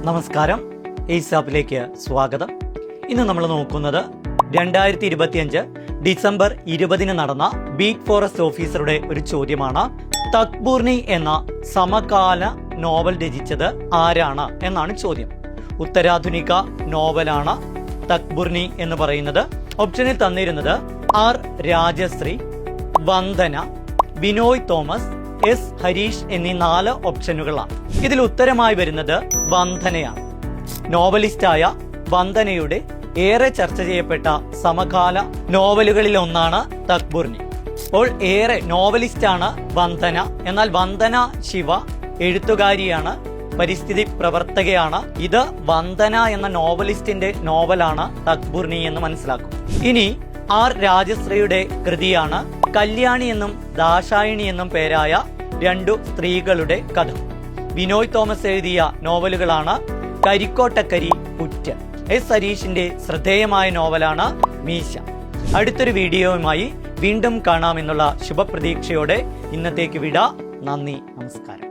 നമസ്കാരം, എയ്സാപ്പിലേക്ക് സ്വാഗതം. ഇന്ന് നമ്മൾ നോക്കുന്നത് 2025 ഡിസംബർ 20 നടന്ന ബീറ്റ് ഫോറസ്റ്റ് ഓഫീസറുടെ ഒരു ചോദ്യമാണ്. തക്ബൂർണി എന്ന സമകാല നോവൽ രചിച്ചത് ആരാണ് എന്നാണ് ചോദ്യം. ഉത്തരാധുനിക നോവലാണ് തക്ബൂർണി എന്ന് പറയുന്നത്. ഓപ്ഷനിൽ തന്നിരുന്നത് R Rajasree, Vandana, Binoy Thomas, S Harish എന്നീ 4 ഓപ്ഷനുകളാണ്. ഇതിൽ ഉത്തരമായി വരുന്നത് വന്ദനയാണ്. നോവലിസ്റ്റായ വന്ദനയുടെ ഏറെ ചർച്ച ചെയ്യപ്പെട്ട സമകാല നോവലുകളിൽ ഒന്നാണ് തക്ബൂർണി. അപ്പോൾ ഏറെ നോവലിസ്റ്റാണ് വന്ദന. എന്നാൽ വന്ദന ശിവ എഴുത്തുകാരിയാണ്, പരിസ്ഥിതി പ്രവർത്തകയാണ്. ഇത് വന്ദന എന്ന നോവലിസ്റ്റിന്റെ നോവലാണ് തക്ബൂർണി എന്ന് മനസ്സിലാക്കും. ഇനി ആർ രാജശ്രീയുടെ കൃതിയാണ് കല്യാണി എന്നും ദാശായിണി എന്നും പേരായ 2 സ്ത്രീകളുടെ കഥ. ബിനോയ് തോമസ് എഴുതിയ നോവലുകളാണ് കരിക്കോട്ടക്കരി, കുറ്റ്. എസ് ഹരീഷിന്റെ ശ്രദ്ധേയമായ നോവലാണ് മീശ. അടുത്തൊരു വീഡിയോയുമായി വീണ്ടും കാണാമെന്നുള്ള ശുഭപ്രതീക്ഷയോടെ ഇന്നത്തേക്ക് വിട. നന്ദി, നമസ്കാരം.